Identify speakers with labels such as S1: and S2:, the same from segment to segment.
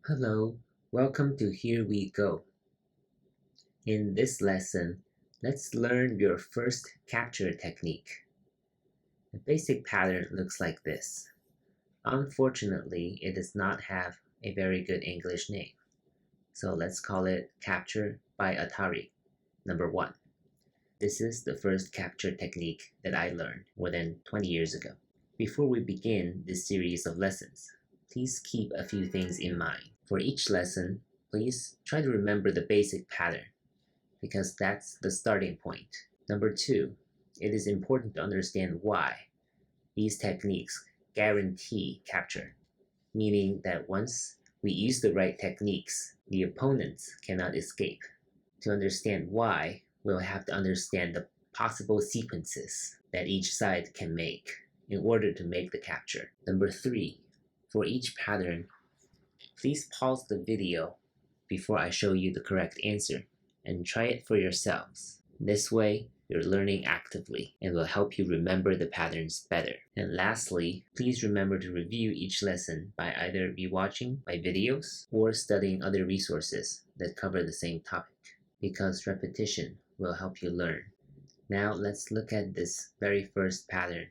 S1: Hello, welcome to Here We Go. In this lesson, let's learn your first capture technique. The basic pattern looks like this. Unfortunately, it does not have a very good English name. So let's call it Capture by Atari, number 1. This is the first capture technique that I learned more than 20 years ago. Before we begin this series of lessons, please keep a few things in mind. For each lesson, please try to remember the basic pattern, because that's the starting point. Number 2, it is important to understand why these techniques guarantee capture, meaning that once we use the right techniques, the opponents cannot escape. To understand why, we'll have to understand the possible sequences that each side can make in order to make the capture. Number 3, for each pattern, please pause the video before I show you the correct answer and try it for yourselves. This way, you're learning actively and will help you remember the patterns better. And lastly, please remember to review each lesson by either rewatching my videos or studying other resources that cover the same topic, because repetition will help you learn. Now let's look at this very first pattern,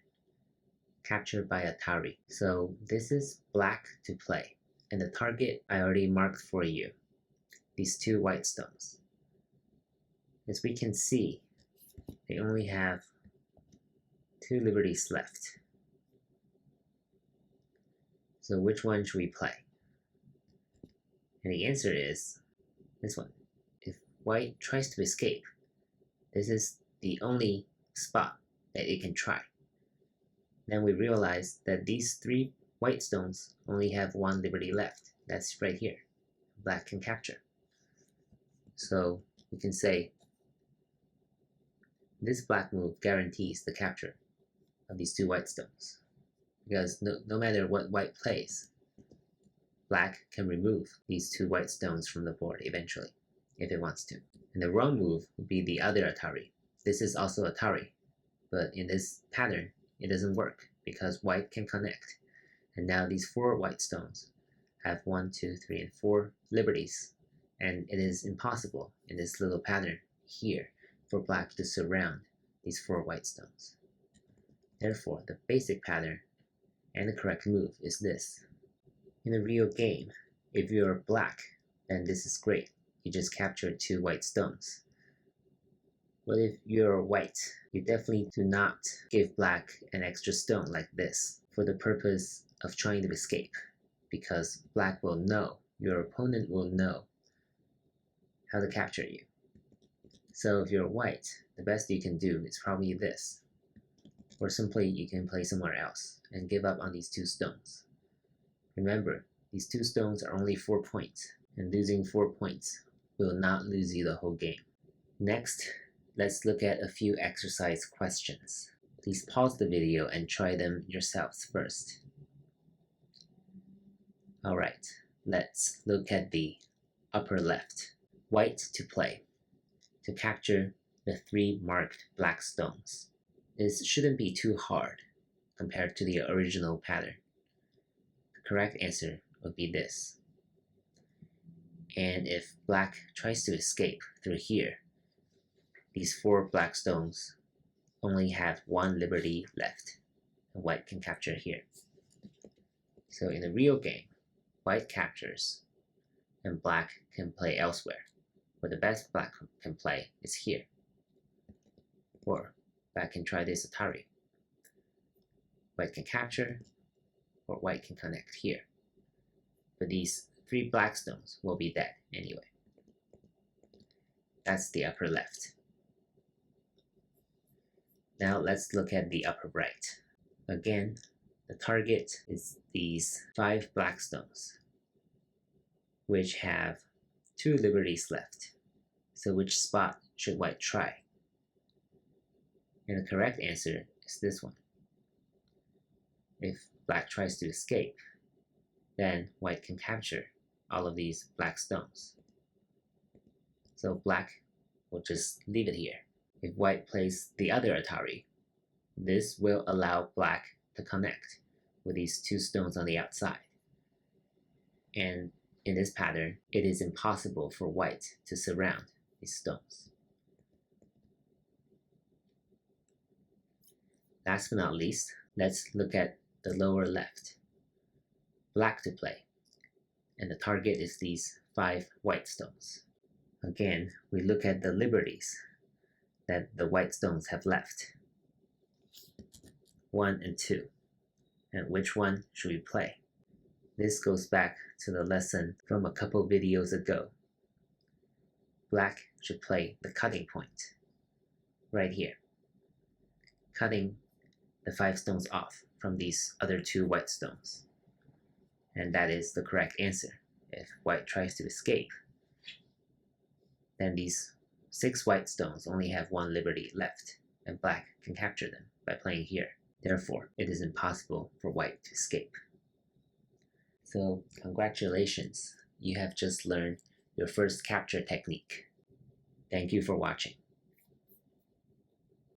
S1: Capture by Atari. So this is black to play, and the target I already marked for you, these 2 white stones. As we can see, they only have 2 liberties left. So which one should we play? And the answer is this one. If white tries to escape, this is the only spot that it can try. Then we realize that these 3 white stones only have 1 liberty left. That's right here. Black can capture. So we can say this black move guarantees the capture of these 2 white stones, because no matter what white plays, black can remove these 2 white stones from the board eventually, if it wants to. And the wrong move would be the other Atari. This is also Atari, but in this pattern, it doesn't work because white can connect. And now these 4 white stones have 1, 2, 3, and 4 liberties, and it is impossible in this little pattern here for black to surround these 4 white stones. Therefore, the basic pattern and the correct move is this. In a real game, if you're black, then this is great. You just captured 2 white stones. But if you're white, you definitely do not give black an extra stone like this for the purpose of trying to escape, because black will know, your opponent will know how to capture you. So if you're white, the best you can do is probably this. Or simply you can play somewhere else and give up on these 2 stones. Remember, these 2 stones are only 4 points, and losing 4 points will not lose you the whole game. Next, let's look at a few exercise questions. Please pause the video and try them yourselves first. Alright, let's look at the upper left. White to play, to capture the 3 marked black stones. This shouldn't be too hard compared to the original pattern. The correct answer would be this. And if black tries to escape through here, these 4 black stones only have 1 liberty left, and white can capture here. So in a real game, white captures, and black can play elsewhere, where the best black can play is here. Or black can try this Atari. White can capture, or white can connect here. But these 3 black stones will be dead anyway. That's the upper left. Now let's look at the upper right. Again, the target is these 5 black stones, which have 2 liberties left. So which spot should white try? And the correct answer is this one. If black tries to escape, then white can capture all of these black stones. So black will just leave it here. If white plays the other Atari, this will allow black to connect with these 2 stones on the outside. And In this pattern, it is impossible for white to surround these stones. Last but not least, let's look at the lower left. Black to play, and the target is these 5 white stones. Again, we look at the liberties that the white stones have left. 1 and 2. And which one should we play? This goes back to the lesson from a couple videos ago. Black should play the cutting point, right here, cutting the 5 stones off from these other 2 white stones. And that is the correct answer. If white tries to escape, then these 6 white stones only have 1 liberty left, and black can capture them by playing here. Therefore, it is impossible for white to escape. So, congratulations, you have just learned your first capture technique. Thank you for watching.